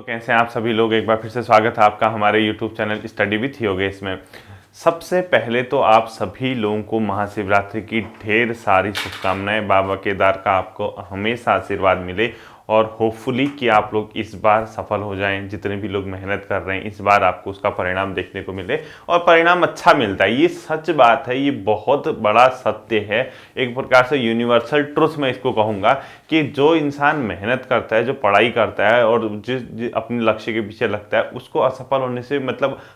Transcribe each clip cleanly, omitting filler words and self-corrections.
तो कैसे हैं आप सभी लोग। एक बार फिर से स्वागत है आपका हमारे YouTube channel study with Yogesh में। सबसे पहले तो आप सभी लोगों को महाशिवरात्रि की ढेर सारी शुभकामनाएं। बाबा केदार का आपको हमेशा आशीर्वाद मिले और होपफुली कि आप लोग इस बार सफल हो जाएं। जितने भी लोग मेहनत कर रहे हैं इस बार आपको उसका परिणाम देखने को मिले और परिणाम अच्छा मिलता है। ये सच बात है, ये बहुत बड़ा सत्य है, एक प्रकार से यूनिवर्सल ट्रुथ मैं इसको कहूँगा कि जो इंसान मेहनत करता है, जो पढ़ाई करता है और जिस अपने लक्ष्य के पीछे लगता है, उसको असफल होने से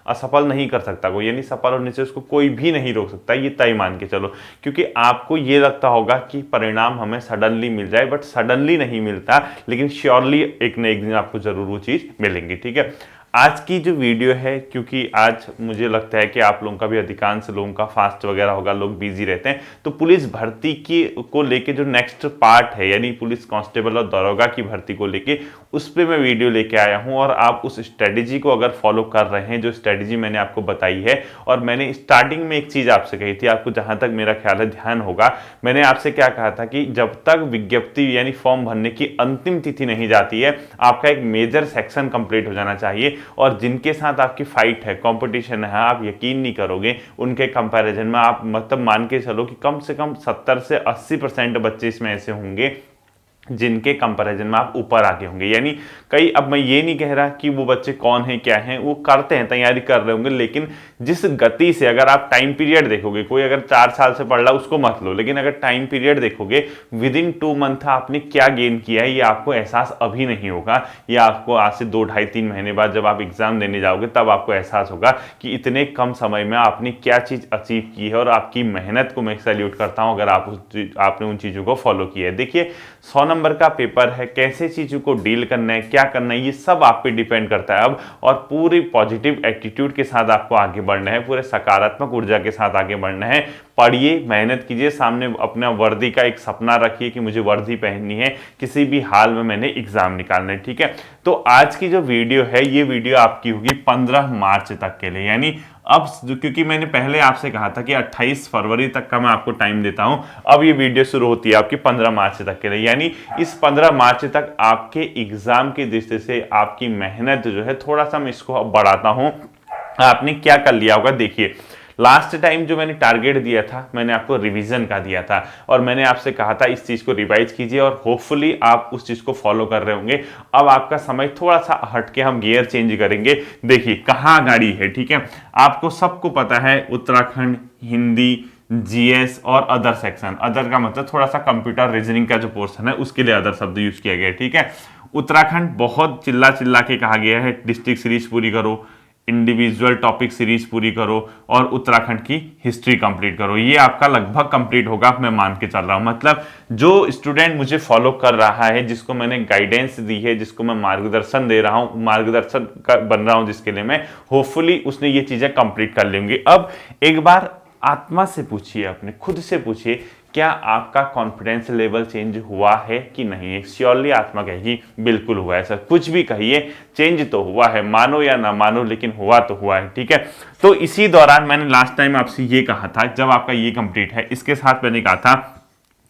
असफल नहीं कर सकता कोई, यानी सफल होने से उसको कोई भी नहीं रोक सकता। ये तय मान के चलो, क्योंकि आपको ये लगता होगा कि परिणाम हमें सडनली मिल जाए, बट सडनली नहीं मिलता, लेकिन श्योरली एक न एक दिन आपको जरूर वो चीज मिलेंगी। ठीक है, आज की जो वीडियो है, क्योंकि आज मुझे लगता है कि आप लोगों का भी, अधिकांश लोगों का फास्ट वगैरह होगा, लोग बिजी रहते हैं, तो पुलिस भर्ती की को लेके जो नेक्स्ट पार्ट है, यानी पुलिस कांस्टेबल और दरोगा की भर्ती को लेके, उस पर मैं वीडियो लेके आया हूं। और आप उस स्ट्रेटेजी को अगर फॉलो कर रहे हैं, जो स्ट्रेटेजी मैंने आपको बताई है, और मैंने स्टार्टिंग में एक चीज आपसे कही थी, आपको जहां तक मेरा ख्याल है ध्यान होगा, मैंने आपसे क्या कहा था कि जब तक विज्ञप्ति यानी फॉर्म भरने की अंतिम तिथि नहीं जाती है, आपका एक मेजर सेक्शन कंप्लीट हो जाना चाहिए। और जिनके साथ आपकी फाइट है, कंपटीशन है, आप यकीन नहीं करोगे, उनके कंपैरिजन में आप मतलब मान के चलो कि कम से कम 70 से 80% बच्चे इसमें ऐसे होंगे जिनके कंपैरिजन में आप ऊपर आगे होंगे। यानी कई, अब मैं ये नहीं कह रहा कि वो बच्चे कौन हैं क्या हैं, वो करते हैं, तैयारी कर रहे होंगे, लेकिन जिस गति से, अगर आप टाइम पीरियड देखोगे, कोई अगर 4 साल से पढ़ रहा है उसको मत लो, लेकिन अगर टाइम पीरियड देखोगे, विद इन 2 मंथ आपने क्या गेन किया है, ये आपको एहसास अभी नहीं होगा। ये आपको आज से 2, 2.5, 3 महीने बाद जब आप एग्जाम देने जाओगे तब आपको एहसास होगा कि इतने कम समय में आपने क्या चीज अचीव की है। और आपकी मेहनत को मैं सैल्यूट करता हूं अगर आपने उन चीजों को फॉलो किया है। देखिए, 100 नंबर का पेपर है, कैसे चीजों को डील करना है, क्या करना है, ये सब आप पे डिपेंड करता है अब। और पूरी पॉजिटिव एटीट्यूड के साथ आपको आगे बढ़ना है, पूरे सकारात्मक ऊर्जा के साथ आगे बढ़ना है। पढ़िए, मेहनत कीजिए, सामने अपना वर्दी का एक सपना रखिए कि मुझे वर्दी पहननी है, किसी भी हाल में मैंने एग्जाम निकालना है। ठीक है, तो आज की जो वीडियो है, ये वीडियो आपकी होगी 15 मार्च तक के लिए। यानी अब क्योंकि मैंने पहले आपसे कहा था कि 28 फरवरी तक का मैं आपको टाइम देता हूं, अब ये वीडियो शुरू होती है आपकी 15 मार्च तक के लिए। यानी इस 15 मार्च तक आपके एग्जाम की दृष्टि से आपकी मेहनत जो है, थोड़ा सा मैं इसको अब बढ़ाता हूं। आपने क्या कर लिया होगा, देखिए, लास्ट टाइम जो मैंने टारगेट दिया था, मैंने आपको रिवीजन का दिया था, और मैंने आपसे कहा था इस चीज को रिवाइज कीजिए, और होपफुली आप उस चीज को फॉलो कर रहे होंगे। अब आपका समय थोड़ा सा हटके हम गियर चेंज करेंगे। देखिए कहाँ गाड़ी है। ठीक है, आपको सबको पता है उत्तराखंड, हिंदी, जीएस और अदर सेक्शन। अदर का मतलब थोड़ा सा कंप्यूटर रीजनिंग का जो पोर्शन है, उसके लिए अदर शब्द यूज किया गया है। ठीक है, उत्तराखंड बहुत चिल्ला चिल्ला के कहा गया है, डिस्ट्रिक्ट सीरीज पूरी करो, इंडिविजुअल टॉपिक सीरीज पूरी करो, और उत्तराखंड की हिस्ट्री कंप्लीट करो। ये आपका लगभग कंप्लीट होगा, मैं मान के चल रहा हूं। मतलब जो स्टूडेंट मुझे फॉलो कर रहा है, जिसको मैंने गाइडेंस दी है, जिसको मैं मार्गदर्शन दे रहा हूं, मार्गदर्शन बन रहा हूं जिसके लिए मैं, होपफुली उसने ये चीजें कंप्लीट कर लेंगे। अब एक बार आत्मा से पूछिए, अपने खुद से पूछिए, क्या आपका कॉन्फिडेंस लेवल चेंज हुआ है कि नहीं। श्योरली आत्मा कहेगी बिल्कुल हुआ है सर। कुछ भी कहिए, चेंज तो हुआ है, मानो या ना मानो, लेकिन हुआ तो हुआ है। ठीक है, तो इसी दौरान मैंने लास्ट टाइम आपसे ये कहा था, जब आपका ये कंप्लीट है, इसके साथ मैंने कहा था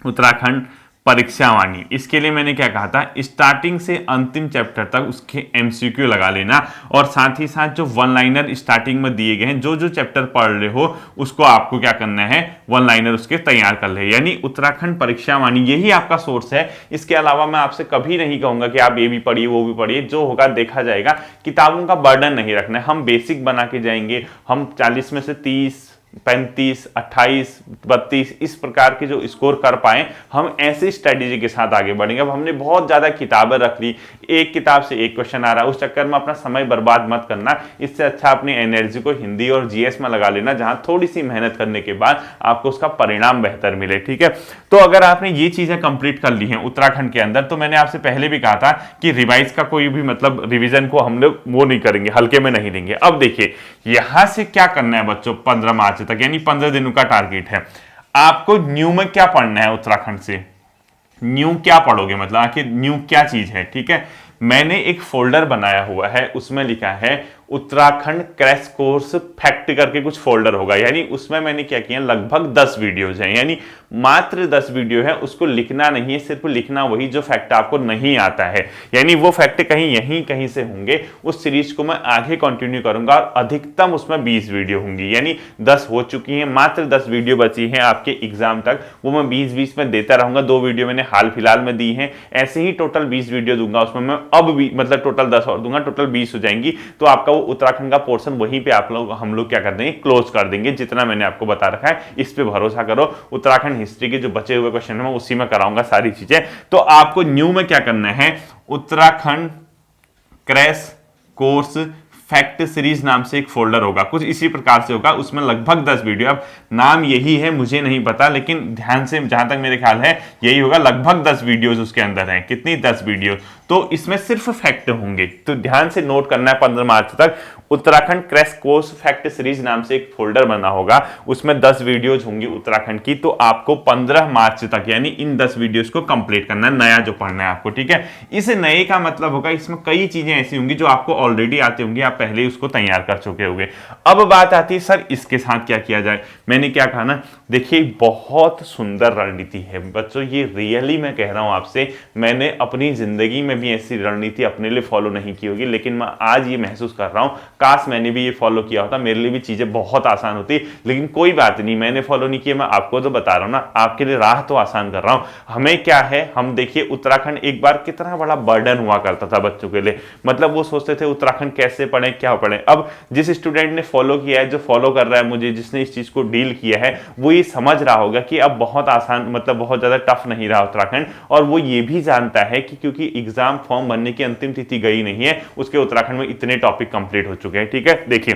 उत्तराखंड परीक्षावाणी, इसके लिए मैंने क्या कहा था, स्टार्टिंग से अंतिम चैप्टर तक उसके एमसीक्यू लगा लेना, और साथ ही साथ जो 1 लाइनर स्टार्टिंग में दिए गए हैं, जो जो चैप्टर पढ़ रहे हो उसको आपको क्या करना है, 1 लाइनर उसके तैयार कर ले। यानी उत्तराखंड परीक्षावाणी यही आपका सोर्स है। इसके अलावा मैं आपसे कभी नहीं कहूंगा कि आप ये भी पढ़िए वो भी पढ़िए, जो होगा देखा जाएगा। किताबों का बर्डन नहीं रखना है, हम बेसिक बना के जाएंगे। हम 40 में से 30, 35, 28, 32 इस प्रकार के जो स्कोर कर पाए, हम ऐसी स्ट्रेटेजी के साथ आगे बढ़ेंगे। अब हमने बहुत ज्यादा किताबें रख ली, एक किताब से एक क्वेश्चन आ रहा है, उस चक्कर में अपना समय बर्बाद मत करना। इससे अच्छा अपनी एनर्जी को हिंदी और जीएस में लगा लेना, जहां थोड़ी सी मेहनत करने के बाद आपको उसका परिणाम बेहतर मिले। ठीक है, तो अगर आपने ये चीजें कंप्लीट कर ली हैं उत्तराखंड के अंदर, तो मैंने आपसे पहले भी कहा था कि रिवाइज का कोई भी मतलब रिविजन को हम लोग वो नहीं करेंगे, हल्के में नहीं लेंगे। अब देखिए यहां से क्या करना है बच्चों, 15 मार्च तक, यानी 15 दिनों का टारगेट है। आपको न्यू में क्या पढ़ना है उत्तराखंड से, न्यू क्या पढ़ोगे, मतलब आखिर न्यू क्या चीज है। ठीक है, मैंने एक फोल्डर बनाया हुआ है, उसमें लिखा है उत्तराखंड क्रैश कोर्स फैक्ट करके कुछ फोल्डर होगा, यानी उसमें मैंने क्या किया, लगभग 10 वीडियोज हैं, यानी मात्र 10 वीडियो है। उसको लिखना नहीं है, सिर्फ लिखना वही जो फैक्ट आपको नहीं आता है, यानी वो फैक्ट कहीं यहीं कहीं से होंगे। उस सीरीज को मैं आगे कंटिन्यू करूंगा और अधिकतम उसमें 20 वीडियो होंगी, यानी 10 हो चुकी हैं, मात्र 10 वीडियो बची हैं आपके एग्जाम तक, वो मैं 20-20 में देता रहूंगा। 2 वीडियो मैंने हाल फिलहाल में दी हैं, ऐसे ही टोटल 20 वीडियो दूंगा, उसमें मैं अब भी मतलब टोटल 10 और दूंगा, टोटल 20 हो जाएंगी। तो आपका वो उत्तराखंड का पोर्शन वहीं पे हम लोग क्या कर देंगे, क्लोज कर देंगे। जितना मैंने आपको बता रखा है इस पे भरोसा करो। उत्तराखंड हिस्ट्री के जो बचे हुए क्वेश्चन है मैं उसी में कराऊंगा सारी चीजें। तो आपको न्यू में क्या करना है, Uttarakhand crash course fact series नाम से एक फोल्डर होगा, कुछ इसी प्रकार से होगा, उसमें लगभग 10 वीडियो। अब नाम यही है मुझे नहीं पता, लेकिन ध्यान से जहां तक मेरे ख्याल है यही होगा, लगभग 10 वीडियोस उसके अंदर हैं। कितनी? 10 वीडियो। तो इसमें सिर्फ फैक्ट होंगे, तो ध्यान से नोट करना है। 15 मार्च तक Uttarakhand crash course fact series नाम से एक फोल्डर बना होगा, उसमें 10 वीडियोज होंगी उत्तराखंड की। तो आपको 15 मार्च तक यानी इन 10 वीडियोज को कंप्लीट करना है, नया जो पढ़ना है आपको, ठीक है। इस नए का मतलब होगा इसमें कई चीजें ऐसी होंगी जो आपको ऑलरेडी आती होंगी, आप पहले ही उसको तैयार कर चुके होंगे। अब बात आती है सर इसके साथ क्या किया जाए। मैंने क्या कहा ना, देखिए बहुत सुंदर रणनीति है बच्चों, ये रियली मैं कह रहा हूं आपसे, मैंने अपनी जिंदगी में भी ऐसी रणनीति अपने लिए फॉलो नहीं की होगी, लेकिन मैं आज ये महसूस कर रहा हूं काश मैंने भी ये फॉलो किया होता, मेरे लिए भी चीजें बहुत आसान होती। लेकिन कोई बात नहीं, मैंने फॉलो नहीं किया, मैं आपको तो बता रहा हूं ना, आपके लिए राह तो आसान कर रहा हूं। हमें क्या है, हम देखिए उत्तराखंड एक बार कितना बड़ा बर्डन हुआ करता था बच्चों के लिए, मतलब वो सोचते थे उत्तराखंड कैसे पढ़े क्या पढ़े। अब जिस स्टूडेंट ने फॉलो किया है, जो फॉलो कर रहा है मुझे, जिसने इस चीज को डील किया है, वो ये समझ रहा होगा कि अब बहुत आसान, मतलब बहुत ज्यादा टफ नहीं रहा उत्तराखंड। और वो ये भी जानता है कि क्योंकि एग्जाम फॉर्म भरने की अंतिम तिथि गई नहीं है, उसके उत्तराखंड में इतने टॉपिक कंप्लीट हो चुके हैं, ठीक है। देखिए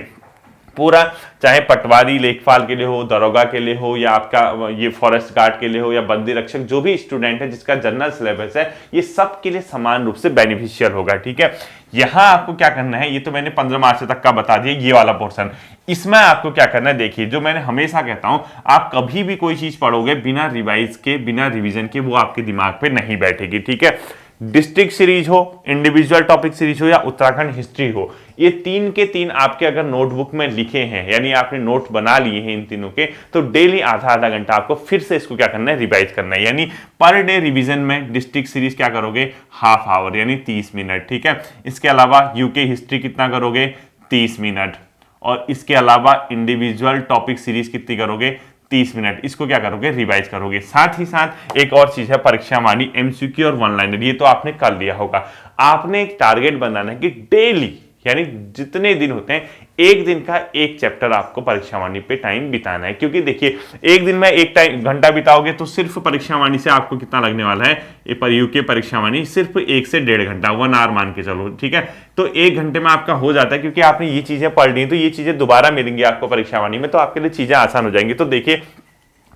पूरा, चाहे पटवारी लेखपाल के लिए हो, दरोगा के लिए हो, या आपका ये फॉरेस्ट गार्ड के लिए हो, या बंदी रक्षक, जो भी स्टूडेंट है जिसका जनरल सिलेबस है, ये सब के लिए समान रूप से बेनिफिशियल होगा, ठीक है। यहां आपको क्या करना है, ये तो मैंने 15 मार्च तक का बता दिया, ये वाला पोर्शन। इसमें आपको क्या करना है, देखिए जो मैंने हमेशा कहता हूं, आप कभी भी कोई चीज पढ़ोगे बिना रिवाइज के, बिना रिवीजन के, वो आपके दिमाग पे नहीं बैठेगी, ठीक है। डिस्ट्रिक्ट सीरीज हो, इंडिविजुअल टॉपिक सीरीज हो, या उत्तराखंड हिस्ट्री हो, ये 3 के 3 आपके अगर नोटबुक में लिखे हैं, यानी आपने नोट बना लिए हैं इन तीनों के, तो डेली आधा आधा घंटा आपको फिर से इसको क्या करना है, रिवाइज करना है। यानी पर डे रिवीजन में डिस्ट्रिक्ट सीरीज क्या करोगे, हाफ आवर यानी 30 मिनट, ठीक है। इसके अलावा यूके हिस्ट्री कितना करोगे, 30 मिनट। और इसके अलावा इंडिविजुअल टॉपिक सीरीज कितनी करोगे, 30 मिनट। इसको क्या करोगे, रिवाइज करोगे। साथ ही साथ एक और चीज है परीक्षा वाणी, एमसीक्यू और वन लाइनर, ये तो आपने कर लिया होगा। आपने एक टारगेट बनाना है कि डेली, यानी जितने दिन होते हैं, एक दिन का एक चैप्टर आपको परीक्षा वाणी पे टाइम बिताना है। क्योंकि देखिए एक दिन में एक टाइम घंटा बिताओगे तो सिर्फ परीक्षा वाणी से आपको कितना लगने वाला है, पर यूके परीक्षा वाणी सिर्फ 1 से 1.5 घंटा, 1 आवर मान के चलो, ठीक है। तो 1 घंटे में आपका हो जाता है, क्योंकि आपने ये चीजें पढ़ ली, तो ये चीजें दोबारा मिलेंगी आपको परीक्षा वाणी में, तो आपके लिए चीजें आसान हो जाएंगी। तो देखिए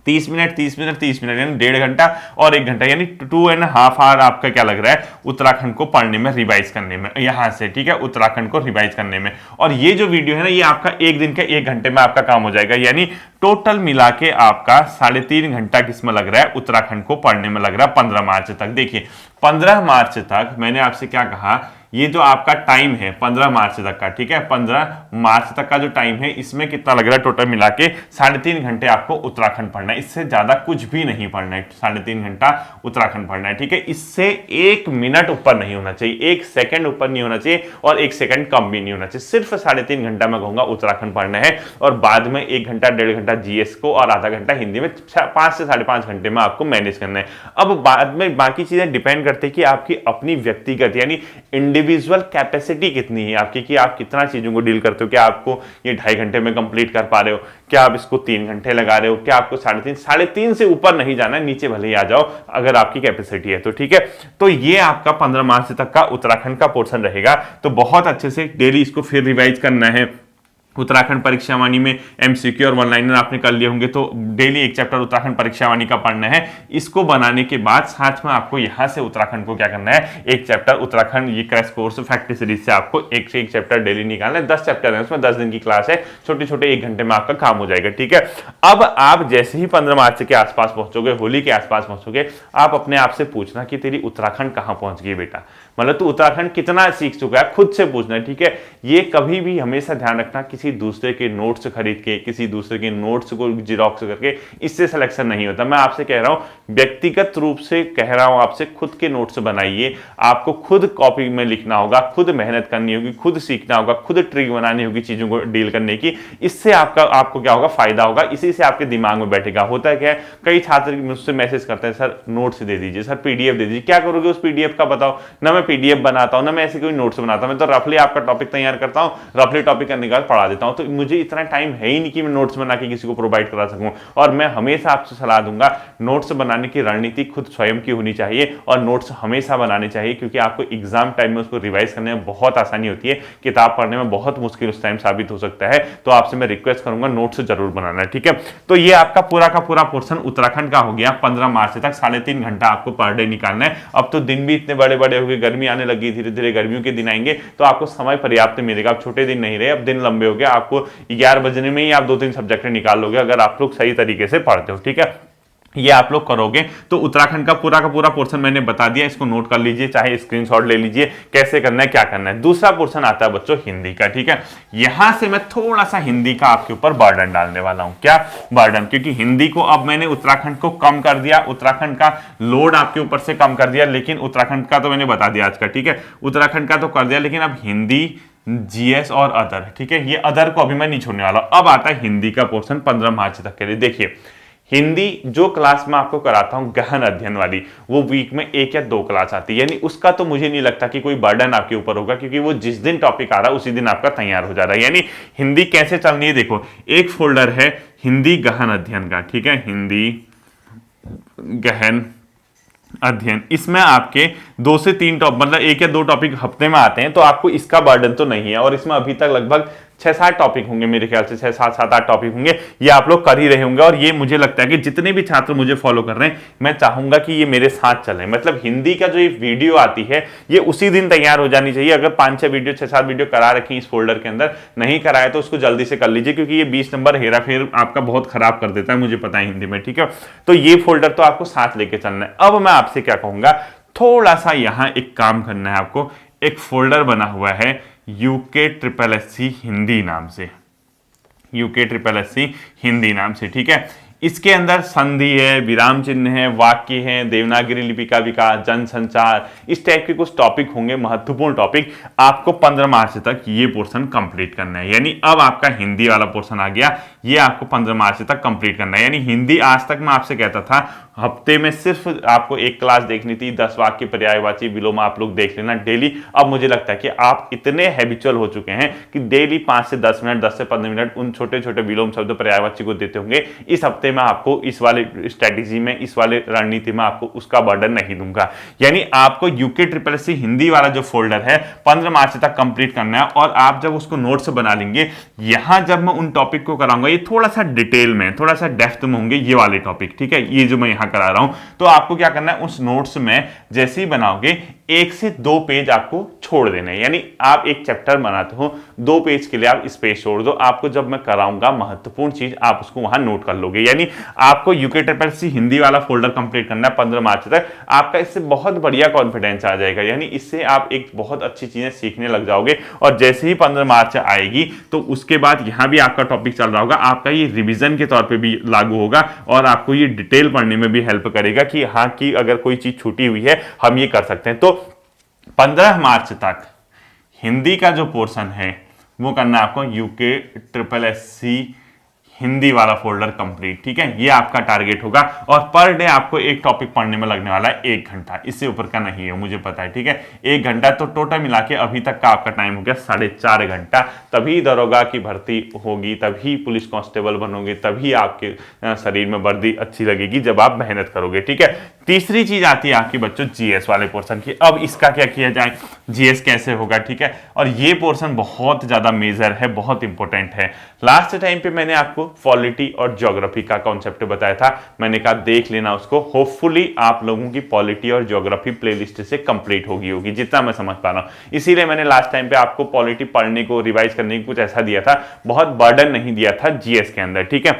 30 मिनट 30 मिनट 30 मिनट यानी 1.5 घंटा और 1 घंटा, यानी 2.5 आवर आपका क्या लग रहा है उत्तराखंड को पढ़ने में, रिवाइज करने में, यहां से, ठीक है, उत्तराखंड को रिवाइज करने में। और ये जो वीडियो है ना, ये आपका एक दिन के 1 घंटे में आपका काम हो जाएगा, यानी टोटल मिला के आपका 3.5 घंटा किसमें लग रहा है, उत्तराखंड को पढ़ने में लग रहा है 15 मार्च तक। देखिए 15 मार्च तक मैंने आपसे क्या कहा, ये जो आपका टाइम है 15 मार्च तक का, ठीक है, 15 मार्च तक का जो टाइम है, इसमें कितना लग रहा है टोटल मिला के 3.5 घंटे आपको उत्तराखंड पढ़ना है। इससे ज्यादा कुछ भी नहीं पढ़ना है, 3.5 घंटा उत्तराखंड पढ़ना है, ठीक है। इससे 1 मिनट ऊपर नहीं होना चाहिए, 1 सेकंड ऊपर नहीं होना चाहिए, और 1 सेकंड कम भी नहीं होना चाहिए। सिर्फ 3.5 घंटा मैं कहूंगा उत्तराखंड पढ़ना है, और बाद में 1 घंटा 1.5 घंटा जीएस को, और आधा घंटा हिंदी में, 5 से 5.5 घंटे में आपको मैनेज करना है। अब बाद में बाकी चीजें डिपेंड करते हैं कि आपकी अपनी व्यक्तिगत यानी इंडिविजुअल कैपेसिटी कितनी है आपकी, कि आप कितना चीजों को डील करते हो। क्या आपको ये 2.5 घंटे में कंप्लीट कर पा रहे हो, क्या आप इसको 3 घंटे लगा रहे हो, क्या आपको 3.5 से ऊपर नहीं जाना है, नीचे भले ही आ जाओ अगर आपकी कैपेसिटी है तो, ठीक है। तो ये आपका 15 मार्च तक का उत्तराखंड का पोर्शन रहेगा। तो बहुत अच्छे से डेली इसको फिर रिवाइज करना है। उत्तराखंड परीक्षा वाणी में एमसीक्यू और वन लाइनर आपने कर लिए होंगे, तो डेली एक चैप्टर उत्तराखंड परीक्षा वाणी का पढ़ना है। इसको बनाने के बाद साथ में आपको यहां से उत्तराखंड को क्या करना है, एक चैप्टर उत्तराखंड ये क्रैश कोर्स फैक्ट सीरीज से आपको एक से एक चैप्टर डेली निकालना है। 10 चैप्टर है उसमें, 10 दिन की क्लास है, छोटे छोटे 1 घंटे में आपका काम हो जाएगा, ठीक है। अब आप जैसे ही 15 मार्च के आसपास पहुंचोगे, होली के आसपास पहुंचोगे, आप अपने आप से पूछना कि तेरी उत्तराखंड कहां पहुंच गई बेटा। मतलब तू उत्तराखंड कितना सीख चुका है, खुद से पूछना है, ठीक है। ये कभी भी हमेशा ध्यान रखना, किसी दूसरे के नोट्स खरीद के, किसी दूसरे के नोट्स को जिरोक्स करके इससे सिलेक्शन नहीं होता। मैं आपसे कह रहा हूं, व्यक्तिगत रूप से कह रहा हूं आपसे, खुद के नोट्स बनाइए। आपको खुद कॉपी में लिखना होगा, खुद मेहनत करनी होगी, खुद सीखना होगा, खुद ट्रिक बनानी होगी चीजों को डील करने की। इससे आपको क्या होगा, फायदा होगा, इसी से आपके दिमाग में बैठेगा। होता है क्या है, कई छात्र मुझसे मैसेज करते हैं, सर नोट्स दे दीजिए, सर पीडीएफ दे दीजिए। क्या करोगे उस पीडीएफ का बताओ? ना मैं पीडीएफ बनाता हूं, ना मैं ऐसे कोई नोट्स बनाता हूं, मैं तो रफली आपका टॉपिक तैयार करता हूं, रफली टॉपिक करने के बाद पढ़ा देता हूं। तो मुझे इतना टाइम है ही नहीं कि मैं नोट्स बना के किसी को प्रोवाइड करा सकूं। और मैं हमेशा आपसे सलाह दूंगा, नोट्स बनाने की रणनीति खुद स्वयं की होनी चाहिए और नोट्स हमेशा बनाने चाहिए, क्योंकि आपको एग्जाम टाइम में उसको रिवाइज करने में बहुत आसानी होती है। किताब पढ़ने में बहुत मुश्किल उस टाइम साबित हो सकता है। तो आपसे मैं रिक्वेस्ट करूंगा, नोट्स जरूर बनाना है, ठीक है। तो ये आपका पूरा का पूरा पोर्शन उत्तराखंड का हो गया। 15 मार्च तक 3.5 घंटा आपको पर डे निकालना है। अब तो दिन भी इतने बड़े बड़े हो गए, गर्मी आने लगी, धीरे धीरे गर्मियों के दिन आएंगे तो आपको समय पर्याप्त मिलेगा। अब छोटे दिन नहीं रहे, अब दिन लंबे हो गए। आपको 11 बजने में ही आप 2-3 सब्जेक्ट निकाल लोगे अगर आप लोग सही तरीके से पढ़ते हो, ठीक है। ये आप लोग करोगे तो उत्तराखंड का पूरा पोर्शन मैंने बता दिया, इसको नोट कर लीजिए, चाहे स्क्रीनशॉट ले लीजिए, कैसे करना है, क्या करना है। दूसरा पोर्शन आता है बच्चों हिंदी का, ठीक है। यहां से मैं थोड़ा सा हिंदी का आपके ऊपर बर्डन डालने वाला हूं। क्या बर्डन? क्योंकि हिंदी को अब मैंने उत्तराखंड को कम कर दिया, उत्तराखंड का लोड आपके ऊपर से कम कर दिया, लेकिन उत्तराखंड का तो मैंने बता दिया आज का, ठीक है। उत्तराखंड का तो कर दिया, लेकिन अब हिंदी, जीएस और अदर, ठीक है। ये अदर को अभी मैं नहीं छोड़ने वाला। अब आता है हिंदी का पोर्शन 15 मार्च तक के लिए। देखिए, हिंदी जो क्लास में आपको कराता हूं गहन अध्ययन वाली, वो वीक में 1 या 2 क्लास आती है, यानी उसका तो मुझे नहीं लगता कि कोई बर्डन आपके ऊपर होगा, क्योंकि वो जिस दिन टॉपिक आ रहा है उसी दिन आपका तैयार हो जा रहा है। यानी हिंदी कैसे चलनी है, देखो, एक फोल्डर है हिंदी गहन अध्ययन का, ठीक है, हिंदी गहन अध्ययन। इसमें आपके 2 से 3 टॉपिक, मतलब 1 या 2 टॉपिक हफ्ते में आते हैं, तो आपको इसका बर्डन तो नहीं है। और इसमें अभी तक लगभग 6-7 टॉपिक होंगे, मेरे ख्याल से 6-7-7-8 टॉपिक होंगे, ये आप लोग कर ही रहे होंगे। और ये मुझे लगता है कि जितने भी छात्र मुझे फॉलो कर रहे हैं, मैं चाहूंगा कि ये मेरे साथ चलें। मतलब हिंदी का जो ये वीडियो आती है, ये उसी दिन तैयार हो जानी चाहिए। अगर 5-6 वीडियो, 6-7 वीडियो करा रखी इस फोल्डर के अंदर, नहीं कराए तो उसको जल्दी से कर लीजिए, क्योंकि ये 20 नंबर हेरा फेर आपका बहुत खराब कर देता है, मुझे पता है हिंदी में, ठीक है। तो ये फोल्डर तो आपको साथ लेके चलना है। अब मैं आपसे क्या कहूंगा, थोड़ा सा यहां एक काम करना है आपको। एक फोल्डर बना हुआ है UKSSC हिंदी नाम से, UKSSC हिंदी नाम से, ठीक है। इसके अंदर संधि है, विराम चिन्ह है, वाक्य है, देवनागरी लिपि का विकास, जनसंचार, इस टाइप के कुछ टॉपिक होंगे, महत्वपूर्ण टॉपिक। आपको 15 मार्च तक ये पोर्शन कंप्लीट करना है। यानी अब आपका हिंदी वाला पोर्शन आ गया, ये आपको 15 मार्च तक कंप्लीट करना है। यानी हिंदी आज तक मैं आपसे कहता था हफ्ते में सिर्फ आपको 1 क्लास देखनी थी, 10 वाक्य, पर्यायवाची, विलोम आप लोग देख लेना डेली। अब मुझे लगता है कि आप इतने हैबिचुअल हो चुके हैं कि डेली 5 से 10 मिनट, 10 से 15 मिनट उन छोटे छोटे विलोम शब्द, पर्यायवाची को देते होंगे। इस हफ्ते में आपको इस वाले स्ट्रेटेजी में, इस वाले रणनीति में आपको उसका बर्डन नहीं दूंगा। यानी आपको UKSSC हिंदी वाला जो फोल्डर है 15 मार्च तक कंप्लीट करना है। और आप जब उसको नोट्स बना लेंगे, यहां जब मैं उन टॉपिक को कराऊंगा, ये थोड़ा सा डिटेल में, थोड़ा सा डेप्थ में होंगे ये वाले टॉपिक, ठीक है, ये जो मैं यहां करा रहा हूं। तो आपको क्या करना है, उस नोट्स में जैसे ही बनाओगे 1 से 2 पेज आपको छोड़ देने। यानी आप एक चैप्टर बनाते हो, 2 पेज के लिए आप स्पेस छोड़ दो। आपको जब मैं कराऊंगा महत्वपूर्ण चीज, आप उसको वहां नोट कर लोगे। यानी आपको UKSSC हिंदी वाला फोल्डर कंप्लीट करना है 15 मार्च तक। आपका इससे बहुत बढ़िया कॉन्फिडेंस आ जाएगा, यानी इससे आप एक बहुत अच्छी चीजें सीखने लग जाओगे। और जैसे ही 15 मार्च आएगी तो उसके बाद यहां भी आपका टॉपिक चल रहा होगा, आपका ये रिविजन के तौर पे भी लागू होगा और आपको ये डिटेल पढ़ने में भी हेल्प करेगा कि हाँ, कि अगर कोई चीज छूटी हुई है हम ये कर सकते हैं। तो 15 मार्च तक हिंदी का जो पोर्शन है वो करना है आपको UKSSC हिंदी वाला फोल्डर कंप्लीट, ठीक है। ये आपका टारगेट होगा। और पर डे आपको एक टॉपिक पढ़ने में लगने वाला है 1 घंटा, इससे ऊपर का नहीं है, मुझे पता है, ठीक है। 1 घंटा, तो टोटल मिला के अभी तक का आपका टाइम हो गया 4.5 घंटा। तभी दरोगा की भर्ती होगी, तभी पुलिस कांस्टेबल बनोगे, तभी आपके शरीर में वर्दी अच्छी लगेगी जब आप मेहनत करोगे, ठीक है। तीसरी चीज आती है आपकी बच्चों GS वाले पोर्शन की। अब इसका क्या किया जाए, GS कैसे होगा, ठीक है। और ये पोर्शन बहुत ज्यादा मेजर है, बहुत इंपॉर्टेंट है। लास्ट टाइम पे मैंने आपको पॉलिटी और ज्योग्राफी का कॉन्सेप्ट बताया था, मैंने कहा देख लेना उसको। होपफुली आप लोगों की पॉलिटी और ज्योग्राफी प्लेलिस्ट से कंप्लीट होगी जितना मैं समझ पा रहा हूं। इसीलिए मैंने लास्ट टाइम पे आपको पॉलिटी पढ़ने को, रिवाइज करने को कुछ ऐसा दिया था, बहुत बर्डन नहीं दिया था GS के अंदर, ठीक है।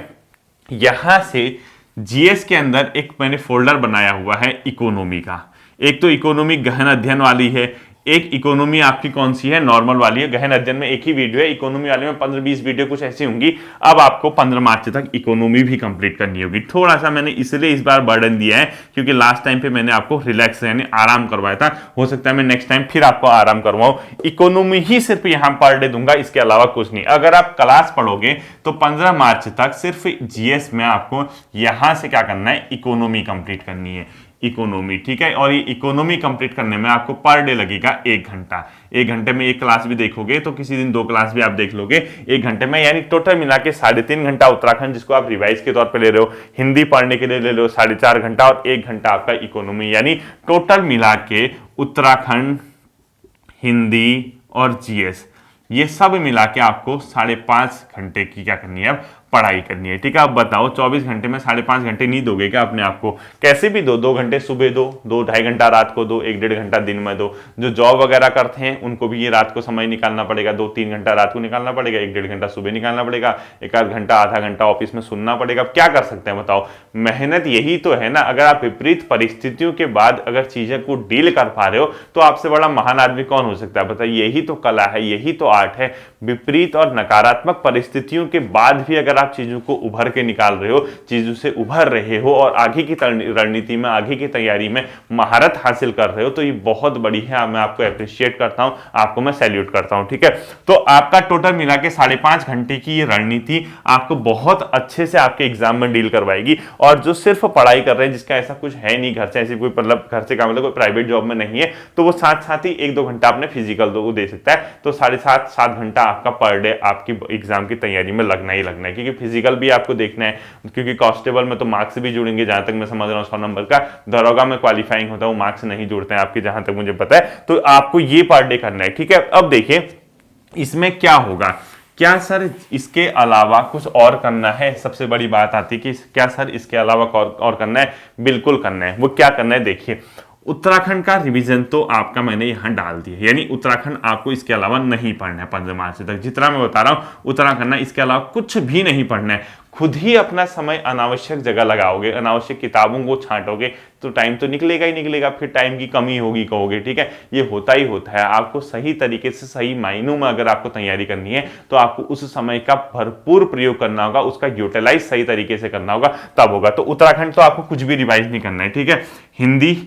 यहां से GS के अंदर एक मैंने फोल्डर बनाया हुआ है इकोनॉमी का। एक तो इकोनॉमी गहन अध्ययन वाली है, एक इकोनॉमी आपकी कौन सी है, नॉर्मल वाली है। गहन अध्ययन में एक ही वीडियो है, इकोनॉमी वाले में 15-20 वीडियो कुछ ऐसी होंगी। अब आपको 15 मार्च तक इकोनॉमी भी कंप्लीट करनी होगी। थोड़ा सा मैंने इसलिए इस बार बर्डन दिया है क्योंकि लास्ट टाइम पे मैंने आपको रिलैक्स यानी आराम करवाया था। हो सकता है मैं नेक्स्ट टाइम फिर आपको आराम करवाऊं। इकोनॉमी ही सिर्फ यहां पर डे दूंगा, इसके अलावा कुछ नहीं। अगर आप क्लास पढ़ोगे तो 15 मार्च तक सिर्फ जीएस में आपको यहां से क्या करना है, इकोनॉमी कंप्लीट करनी है, इकोनॉमी, ठीक है। और ये इकोनॉमी कंप्लीट करने में आपको पर डे लगेगा 1 घंटा। 1 घंटे में एक क्लास भी देखोगे तो किसी दिन 2 क्लास भी आप देख लोगे 1 घंटे में, यानी टोटल मिला के 3.5 घंटा उत्तराखंड, जिसको आप रिवाइज के तौर पे ले रहे हो, हिंदी पढ़ने के लिए ले लो 4.5 घंटा, और 1 घंटा आपका इकोनॉमी, यानी टोटल मिला के उत्तराखंड, हिंदी और जीएस, ये सब मिला के आपको 5.5 घंटे की क्या करनी है, अब पढ़ाई करनी है, ठीक है। अब बताओ 24 घंटे में 5.5 घंटे नहीं दोगे क्या अपने आप को? कैसे भी दो, 2 घंटे सुबह दो, 2-2.5 घंटा रात को दो, 1-1.5 घंटा दिन में दो। जो जॉब वगैरह करते हैं उनको भी ये रात को समय निकालना पड़ेगा, 2-3 घंटा रात को निकालना पड़ेगा, 1-1.5 घंटा सुबह निकालना पड़ेगा, 1-आध घंटा, आधा घंटा ऑफिस में सुनना पड़ेगा। अब क्या कर सकते हैं बताओ? मेहनत यही तो है ना। अगर आप विपरीत परिस्थितियों के बाद अगर चीजें को डील कर पा रहे हो तो आपसे बड़ा महान आदमी कौन हो सकता है? बताइए, यही तो कला है, यही तो आर्ट है। विपरीत और नकारात्मक परिस्थितियों के बाद भी अगर आप चीजों को उभर के निकाल रहे हो, चीजों से उभर रहे हो और आगे की रणनीति में, आगे की तैयारी में महारत हासिल कर रहे हो, तो ये बहुत बड़ी है। मैं आपको अप्रिशिएट करता हूं, आपको मैं सैल्यूट करता हूं, ठीक है। तो आपका टोटल मिला के 5.5 घंटे की ये रणनीति आपको बहुत अच्छे से आपके एग्जाम में डील करवाएगी। और जो सिर्फ पढ़ाई कर रहे हैं, जिसका ऐसा कुछ है नहीं, घर से ऐसी कोई मतलब घर से काम मतलब कोई प्राइवेट जॉब में नहीं है, तो वो साथ साथ ही 1-2 घंटा अपने फिजिकल दे सकता है। तो 7.5 घंटा आपका पर डे आपकी एग्जाम की तैयारी में लगना ही लगना है, क्योंकि फिजिकल भी आपको देखना है, क्योंकि कांस्टेबल में तो मार्क्स भी जुड़ेंगे, जहां तक मैं समझ रहा हूं 100 नंबर का। दरोगा में क्वालिफाइंग होता है, वो मार्क्स नहीं जुड़ते हैं आपके, जहां तक मुझे पता है। तो आपको ये पर डे करना है, ठीक है। अब देखिए इसमें क्या होगा, क्या सर इसके अलावा कुछ और करना है? सबसे बड़ी बात आती है कि क्या सर इसके अलावा और करना है? बिल्कुल करना है। वो क्या करना है, देखिए उत्तराखंड का रिवीजन तो आपका मैंने यहां डाल दिया, यानी उत्तराखंड आपको इसके अलावा नहीं पढ़ना है 15 मार्च तक। जितना मैं बता रहा हूं उत्तराखंड ना, इसके अलावा कुछ भी नहीं पढ़ना है। खुद ही अपना समय अनावश्यक जगह लगाओगे, अनावश्यक किताबों को छांटोगे तो टाइम तो निकलेगा ही निकलेगा, फिर टाइम की कमी होगी कहोगे, ठीक है। ये होता ही होता है। आपको सही तरीके से, सही मायनों में अगर आपको तैयारी करनी है तो आपको उस समय का भरपूर प्रयोग करना होगा, उसका यूटिलाइज सही तरीके से करना होगा, तब होगा। तो उत्तराखंड तो आपको कुछ भी रिवाइज नहीं करना है, ठीक है। हिंदी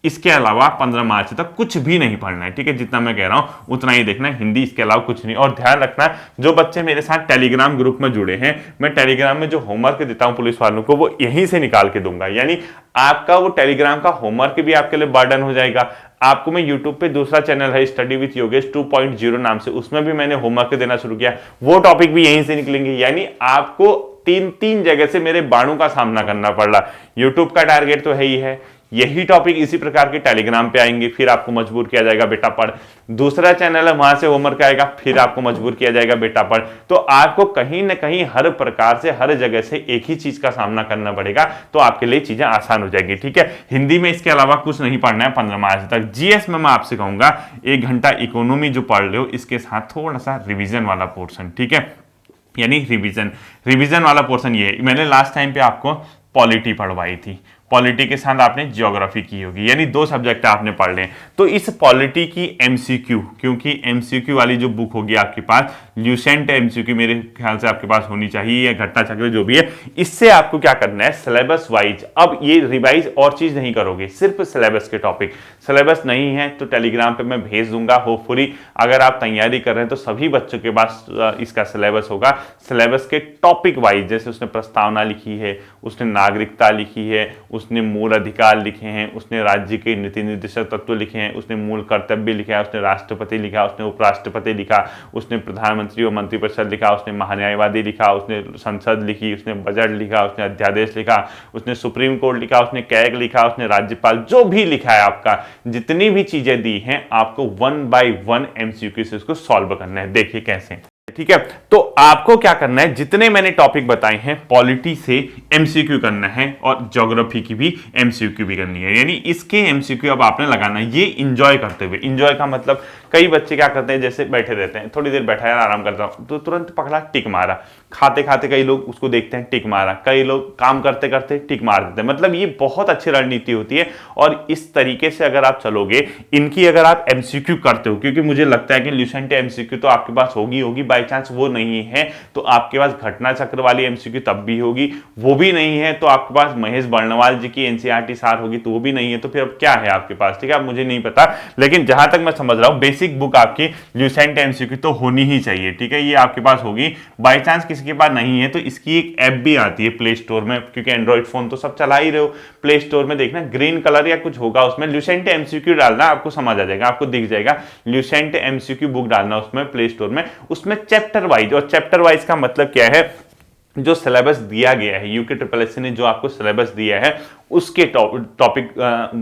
इसके अलावा 15 मार्च तक कुछ भी नहीं पढ़ना है, ठीक है। जितना मैं कह रहा हूं उतना ही देखना है, हिंदी इसके अलावा कुछ नहीं। और ध्यान रखना, जो बच्चे मेरे साथ टेलीग्राम ग्रुप में जुड़े हैं, मैं टेलीग्राम में जो होमवर्क देता हूं पुलिस वालों को, वो यहीं से निकाल के दूंगा। यानी आपका वो टेलीग्राम का होमवर्क भी आपके लिए बर्डन हो जाएगा। आपको मैं यूट्यूब पे दूसरा चैनल है स्टडी विथ योगेश 2.0 नाम से, उसमें भी मैंने होमवर्क देना शुरू किया, वो टॉपिक भी यहीं से निकलेंगे। यानी आपको 3 जगह से मेरे बाणों का सामना करना पड़ रहा। यूट्यूब का टारगेट तो है ही है, यही टॉपिक इसी प्रकार के टेलीग्राम पे आएंगे, फिर आपको मजबूर किया जाएगा बेटा पढ़। दूसरा चैनल है, वहां से होमवर्क आएगा, फिर आपको मजबूर किया जाएगा बेटा पढ़। तो आपको कहीं ना कहीं हर प्रकार से, हर जगह से एक ही चीज का सामना करना पड़ेगा, तो आपके लिए चीजें आसान हो जाएगी, ठीक है। हिंदी में इसके अलावा कुछ नहीं पढ़ना है 15 मार्च तक। जीएस में मैं आपसे कहूंगा 1 घंटा इकोनॉमी जो पढ़ रहे हो, इसके साथ थोड़ा सा रिविजन वाला पोर्शन, ठीक है। यानी रिविजन वाला पोर्शन ये है। मैंने लास्ट टाइम पे आपको पॉलिटी पढ़वाई थी, पॉलिटी के साथ आपने ज्योग्राफी की होगी, यानी 2 सब्जेक्ट आपने पढ़ लिए। तो इस पॉलिटी की एमसीक्यू, क्योंकि एमसीक्यू वाली जो बुक होगी आपके पास, ल्यूसेंट एमसीक्यू मेरे ख्याल से आपके पास होनी चाहिए, या घटना चक्र जो भी है, इससे आपको क्या करना है, सिलेबस वाइज। अब ये रिवाइज और चीज नहीं करोगे, सिर्फ सिलेबस के टॉपिक। सिलेबस नहीं है तो टेलीग्राम पे मैं भेज दूंगा, होपफुली अगर आप तैयारी कर रहे हैं तो सभी बच्चों के पास इसका सिलेबस होगा। सिलेबस के टॉपिक वाइज, जैसे उसने प्रस्तावना लिखी है, उसने नागरिकता लिखी है, उसने मूल अधिकार लिखे हैं, उसने राज्य के नीति निर्देशक तत्व लिखे हैं, उसने मूल कर्तव्य लिखा है, उसने राष्ट्रपति लिखा, उसने उपराष्ट्रपति लिखा, उसने प्रधानमंत्री और मंत्रिपरिषद लिखा, उसने महान्यायवादी लिखा, उसने संसद लिखी, उसने बजट लिखा, उसने अध्यादेश लिखा, उसने सुप्रीम कोर्ट लिखा, उसने कैग लिखा, उसने राज्यपाल, जो भी लिखा है आपका, जितनी भी चीजें दी हैं, आपको 1 by 1 एमसीक्यू से उसको सॉल्व करना है। देखिए कैसे, ठीक है। तो आपको क्या करना है, जितने मैंने टॉपिक बताए हैं, पॉलिटी से एमसीक्यू करना है और ज्योग्राफी की भी एमसीक्यू भी करनी है। यानी इसके एमसीक्यू अब आपने लगाना है, ये इंजॉय करते हुए। इंजॉय का मतलब कई बच्चे क्या करते हैं, जैसे बैठे रहते हैं, थोड़ी देर बैठा यार आराम करता हूं, तो तुरंत पकड़ा टिक मारा, खाते खाते कई लोग उसको देखते हैं टिक मारा, कई लोग काम करते करते टिक मार देते हैं। मतलब ये बहुत अच्छी रणनीति होती है और इस तरीके से अगर आप चलोगे, इनकी अगर आप एमसीक्यू करते हो, क्योंकि मुझे लगता है कि ल्यूसेंट एमसीक्यू तो आपके पास होगी, बाई चांस वो नहीं है तो आपके पास घटना चक्र वाली एमसीक्यू तब भी होगी, वो भी नहीं है तो आपके पास महेश बर्णवाल जी की एनसीईआरटी सार होगी, तो वो भी नहीं है, तो फिर अब क्या है आपके पास, ठीक है। अब मुझे नहीं पता, लेकिन जहां तक मैं समझ रहा हूं बेसिक बुक आपकी ल्यूसेंट एमसीक्यू तो होनी ही चाहिए, ठीक है, ये आपके पास होगी। बाई चांस किसी के पास नहीं है तो इसकी एक ऐप भी आती है प्ले स्टोर में, क्योंकि एंड्रॉइड फोन तो सब चला ही रहे हो, प्ले स्टोर में देखना ग्रीन कलर या कुछ होगा, उसमें ल्यूसेंट एमसीक्यू डालना, आपको समझ आ जाएगा, आपको दिख जाएगा ल्यूसेंट एमसीक्यू बुक डालना उसमें प्ले स्टोर में, उसमें चैप्टर वाइज, और चैप्टर वाइज का मतलब क्या है, जो सिलेबस दिया गया है, यूके ट्रिपल एस ने जो आपको सिलेबस दिया है उसके टॉपिक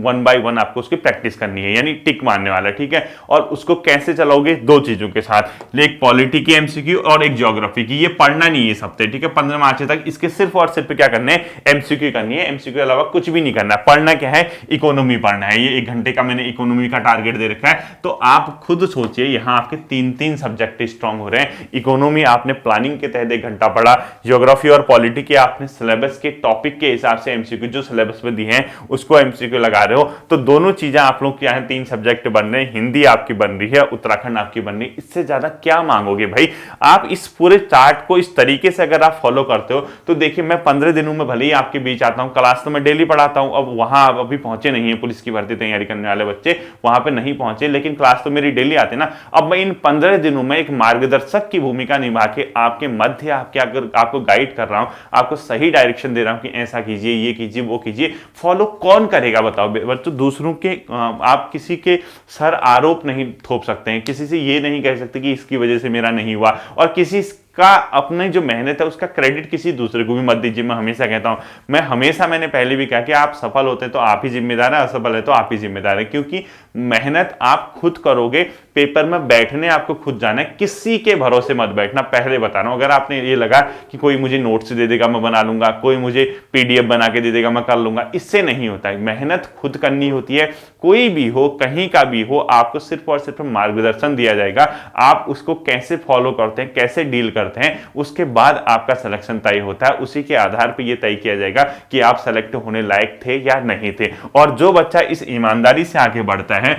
1 बाय 1 आपको उसकी प्रैक्टिस करनी है, यानी टिक मारने वाला, ठीक है। और उसको कैसे चलाओगे, दो चीजों के साथ, एक पॉलिटी की एमसीक्यू और एक ज्योग्राफी की, ये पढ़ना नहीं है इस हफ्ते, ठीक है, 15 मार्च तक इसके सिर्फ और सिर्फ क्या करने हैं, एमसीक्यू करनी है, एमसीक्यू के अलावा कुछ भी नहीं करना। पढ़ना क्या है, इकोनॉमी पढ़ना है, ये 1 घंटे का मैंने इकोनॉमी का टारगेट दे रखा है। तो आप खुद सोचिए, यहाँ आपके 3-3 सब्जेक्ट स्ट्रांग हो रहे हैं। इकोनॉमी आपने प्लानिंग के तहत 1 घंटा पढ़ा, ज्योग्राफी और पॉलिटी के आपने सिलेबस के टॉपिक के हिसाब से एमसीक्यू जो सिलेबस में दी है उसको एमसीक्यू लगा रहे हो, तो दोनों चीजें आप लोग क्या है, 3 सब्जेक्ट बन रहे हैं, हिंदी आपकी बन रही है, उत्तराखंड आपकी बन रही है, इससे ज्यादा क्या मांगोगे भाई। आप इस पूरे चार्ट को इस तरीके से अगर आप फॉलो करते हो तो देखिए, मैं 15 दिनों में भले ही आपके बीच आता हूं, क्लास तो मैं डेली पढ़ाता हूं, अब वहां अभी पहुंचे नहीं है पुलिस की भर्ती तैयारी करने वाले बच्चे, वहां पे नहीं पहुंचे, लेकिन क्लास तो मेरी डेली आते ना। अब मैं इन 15 दिनों में एक मार्गदर्शक की भूमिका निभा के आपके मध्य आपको गाइड कर रहा हूं, आपको सही डायरेक्शन दे रहा हूं कि ऐसा कीजिए, ये कीजिए, वो कीजिए। फॉलो कौन करेगा बताओ बच्चों, दूसरों के आप किसी के सर आरोप नहीं थोप सकते हैं, किसी से ये नहीं कह सकते कि इसकी वजह से मेरा नहीं हुआ, और किसी का अपनी जो मेहनत है उसका क्रेडिट किसी दूसरे को भी मत दीजिए। मैं हमेशा कहता हूं, मैंने पहले भी कहा कि आप सफल होते तो आप ही जिम्मेदार है, असफल है तो आप ही जिम्मेदार है, क्योंकि मेहनत आप खुद करोगे, पेपर में बैठने आपको खुद जाना है, किसी के भरोसे मत बैठना, पहले बता रहा हूं। अगर आपने ये लगा कि कोई मुझे नोट्स दे देगा मैं बना लूंगा, कोई मुझे पीडीएफ बना के दे देगा मैं कर लूंगा, इससे नहीं होता है। मेहनत खुद करनी होती है, कोई भी हो, कहीं का भी हो, आपको सिर्फ और सिर्फ मार्गदर्शन दिया जाएगा, आप उसको कैसे फॉलो करते हैं, कैसे डील करते हैं, उसके बाद आपका सिलेक्शन तय होता है। उसी के आधार पर यह तय किया जाएगा कि आप सेलेक्ट होने लायक थे या नहीं थे। और जो बच्चा इस ईमानदारी से आगे बढ़ता है,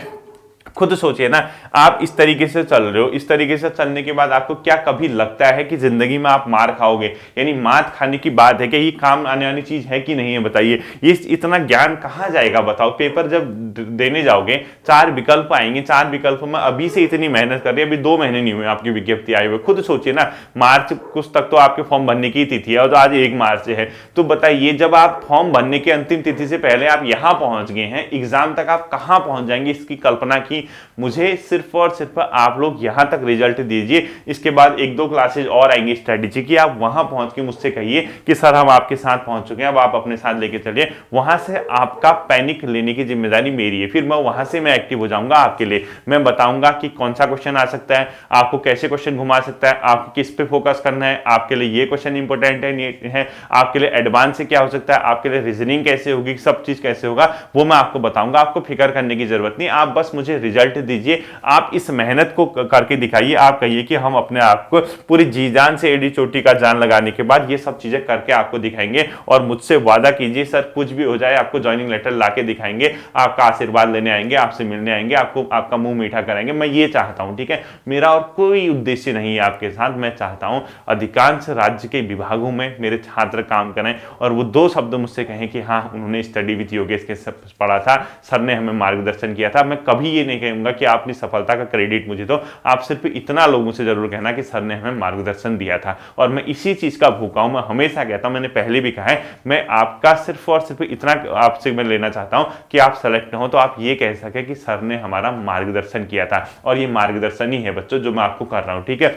खुद सोचिए ना, आप इस तरीके से चल रहे हो, इस तरीके से चलने के बाद आपको क्या कभी लगता है कि जिंदगी में आप मार खाओगे, यानी मात खाने की बात है कि ये काम आने वाली चीज है कि नहीं है, बताइए। ये इतना ज्ञान कहां जाएगा बताओ। पेपर जब देने जाओगे 4 विकल्प आएंगे, 4 विकल्पों में अभी से इतनी मेहनत कर रही है, अभी 2 महीने नहीं हुए आपकी विज्ञप्ति आई हुई, खुद सोचिए ना, मार्च कुछ तक तो आपके फॉर्म भरने की तिथि है और आज 1 मार्च है, तो बताइए जब आप फॉर्म भरने की अंतिम तिथि से पहले आप यहां पहुंच गए हैं, एग्जाम तक आप कहां पहुंच जाएंगे इसकी कल्पना की। मुझे सिर्फ और सिर्फ आप लोग यहां तक रिजल्ट दीजिए, इसके बाद 1-2 क्लासेज और आएंगी स्ट्रेटेजी की, आप वहां पहुंच के मुझसे कहिए कि सर हम आपके साथ पहुंच चुके हैं, अब आप अपने साथ लेके चलिए। वहां से आपका पैनिक लेने की जिम्मेदारी मेरी है, फिर मैं वहां से मैं एक्टिव हो जाऊंगा आपके लिए, मैं बताऊंगा कि कौन सा क्वेश्चन आ सकता है, आपको कैसे क्वेश्चन घुमा सकता है, आपको किस पे फोकस करना है, आपके लिए ये क्वेश्चन इंपॉर्टेंट है, आपके लिए एडवांस से क्या हो सकता है, आपके लिए रीजनिंग कैसे होगी, सब चीज कैसे होगा वो मैं आपको बताऊंगा। आपको फिक्र करने की जरूरत नहीं, आप बस मुझे रिजल्ट दीजिए, आप इस मेहनत को करके दिखाइए, आप कहिए कि हम अपने आप को पूरी जी जान से एडी चोटी का जान लगाने के बाद ये सब चीजें करके आपको दिखाएंगे, और मुझसे वादा कीजिए सर कुछ भी हो जाए आपको ज्वाइनिंग लेटर लाके दिखाएंगे, आपका आशीर्वाद लेने आएंगे, आपसे मिलने आएंगे, आपको आपका मुंह मीठा कराएंगे। मैं ये चाहता हूं, ठीक है, मेरा और कोई उद्देश्य नहीं है आपके साथ। मैं चाहता हूं अधिकांश राज्य के विभागों में मेरे छात्र काम करें और वो 2 शब्द मुझसे कहें कि हाँ उन्होंने स्टडी विद योगेश के पढ़ा था, सर ने हमें मार्गदर्शन किया था। मैं कभी ये नहीं कहूंगा कि आप अपनी सफलता का क्रेडिट मुझे दो, आप सिर्फ इतना लोगों से जरूर कहना कि सर ने हमें मार्गदर्शन दिया था, और मैं इसी चीज का भूखा हूं। मैं हमेशा कहता हूं, मैंने पहले भी कहा है, मैं आपका सिर्फ और सिर्फ इतना आपसे मैं लेना चाहता हूं कि आप सेलेक्ट हो तो आप ये कह सके कि सर ने हमारा मार्गदर्शन किया था, और ये मार्गदर्शन ही है बच्चों जो मैं आपको कर रहा हूं, ठीक है।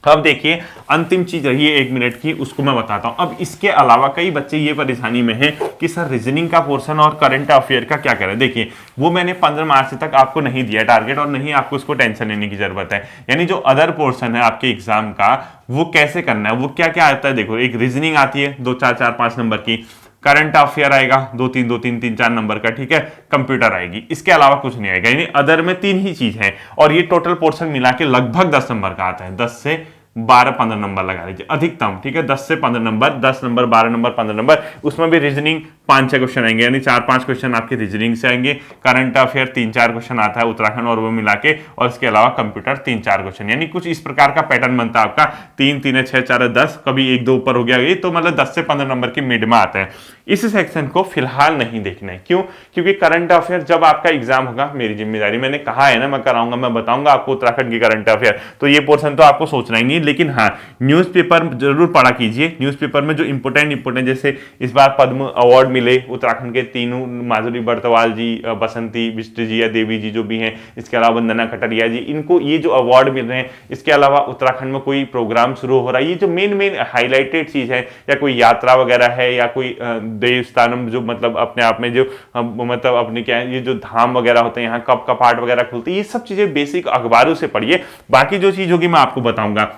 अब देखिए अंतिम चीज रही है 1 मिनट की, उसको मैं बताता हूं। अब इसके अलावा कई बच्चे ये परेशानी में हैं कि सर रीजनिंग का पोर्शन और करंट अफेयर का क्या करें। देखिए वो मैंने 15 मार्च तक आपको नहीं दिया टारगेट, और नहीं आपको उसको टेंशन लेने की जरूरत है। यानी जो अदर पोर्शन है आपके एग्जाम का वो कैसे करना है, वो क्या क्या आता है। देखो एक रीजनिंग आती है 2, 4, 4, 5 नंबर की, करंट अफेयर आएगा 2 3 नंबर का, ठीक है, कंप्यूटर आएगी, इसके अलावा कुछ नहीं आएगा। यानी अदर में 3 ही चीज है और ये टोटल पोर्शन मिला के लगभग 10 नंबर का आता है। 10 से 12-15 नंबर लगा लीजिए अधिकतम, ठीक है, 10 से 15 नंबर, 10 नंबर, 12 नंबर, 15 नंबर। उसमें भी रीजनिंग 5-6 क्वेश्चन आएंगे, यानी 4-5 क्वेश्चन आपके रीजनिंग से आएंगे। करंट अफेयर 3-4 क्वेश्चन आता है उत्तराखंड और वो मिला के, और इसके अलावा कंप्यूटर 3-4 क्वेश्चन। यानी कुछ इस प्रकार का पैटर्न बनता है आपका, 3 3 6 4 10, कभी 1-2 ऊपर हो गया, ये तो मतलब 10 से 15 नंबर की मिड में आता है। इस सेक्शन को फिलहाल नहीं देखना है, क्यों? क्योंकि करंट अफेयर जब आपका एग्जाम होगा, मेरी जिम्मेदारी, मैंने कहा है ना मैं कराऊंगा, मैं बताऊंगा आपको उत्तराखंड की करंट अफेयर, तो ये पोर्शन तो आपको सोचना ही नहीं। लेकिन हाँ, न्यूज़पेपर जरूर पढ़ा कीजिए। न्यूज़पेपर में जो इंपोर्टेंट जैसे इस बार पद्म अवार्ड मिले उत्तराखंड के तीनों, माधुरी बर्तवाल जी, बसंती बिष्ट जी या देवी जी जो भी हैं, इसके अलावा वंदना कटारिया जी, इनको ये जो अवार्ड मिल रहे हैं, इसके अलावा उत्तराखंड में कोई प्रोग्राम शुरू हो रहा है, ये जो मेन हाईलाइटेड चीज है, या कोई यात्रा वगैरह है, या कोई देवस्थानम जो मतलब अपने आप में जो मतलब अपने क्या है, ये जो धाम वगैरह होते हैं यहाँ, कब कपाट वगैरह खुलते हैं, ये सब चीजें बेसिक अखबारों से पढ़िए। बाकी जो चीज होगी मैं आपको बताऊंगा,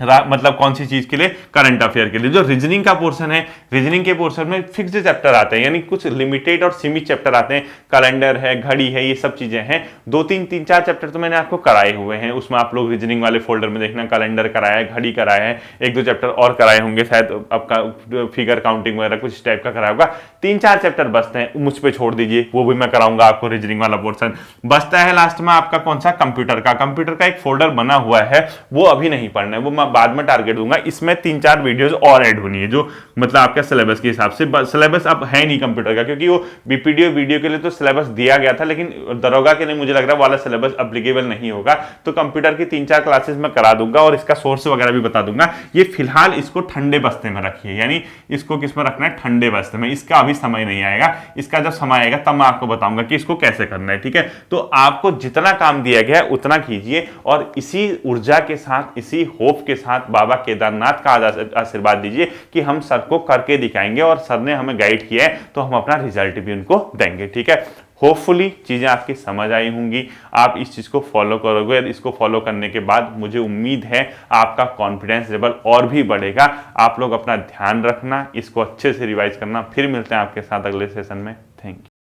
मतलब कौन सी चीज के लिए, करंट अफेयर के लिए। जो रीजनिंग का पोर्शन है, रीजनिंग के पोर्शन में फिक्स्ड चैप्टर आते हैं, यानी कुछ लिमिटेड और सीमित चैप्टर आते हैं, कैलेंडर है, घड़ी है, ये सब चीजें हैं। 2-3 4 चैप्टर तो मैंने आपको कराए हुए हैं, उसमें आप लोग रीजनिंग वाले फोल्डर में देखना, कैलेंडर कराया है, घड़ी कराया है, 1-2 चैप्टर और कराए होंगे शायद, आपका फिगर काउंटिंग वगैरह कुछ टाइप का कराया होगा। 3-4 चैप्टर बचते हैं, मुझ पर छोड़ दीजिए, वो भी मैं कराऊंगा आपको। रीजनिंग वाला पोर्शन बचता है लास्ट में आपका कौन सा, कंप्यूटर का। कंप्यूटर का एक फोल्डर बना हुआ है, वो अभी नहीं पढ़ना है, वो मैं बाद में टारगेट दूंगा। इसमें 3-4 वीडियोस और ऐड होनी है, जो मतलब आपके सिलेबस के हिसाब से। सिलेबस अब है नहीं कंप्यूटर का, क्योंकि वो बीपीडीओ वीडियो के लिए तो सिलेबस दिया गया था, लेकिन दरोगा के लिए मुझे लग रहा है वाला सिलेबस एप्लीकेबल नहीं होगा। तो कंप्यूटर की 3-4 क्लासेस मैं करा दूंगा और इसका सोर्स वगैरह भी बता दूंगा। ये फिलहाल इसको ठंडे बस्ते में रखिए, यानी इसको किस में रखना है, ठंडे बस्ते में। इसका अभी समय नहीं आएगा, इसका जब समय आएगा तब मैं आपको बताऊंगा कि इसको कैसे करना है, ठीक है। तो आपको जितना काम दिया गया है उतना कीजिए, और इसी ऊर्जा के साथ, इसी होप के साथ बाबा केदारनाथ का आशीर्वाद दीजिए कि हम सर को करके दिखाएंगे, और सर ने हमें गाइड किया है तो हम अपना रिजल्ट भी उनको देंगे, ठीक है। होपफुली चीजें आपकी समझ आई होंगी, आप इस चीज को फॉलो करोगे। इसको फॉलो करने के बाद मुझे उम्मीद है आपका कॉन्फिडेंस लेवल और भी बढ़ेगा। आप लोग अपना ध्यान रखना, इसको अच्छे से रिवाइज करना। फिर मिलते हैं आपके साथ अगले सेशन में। Thank you.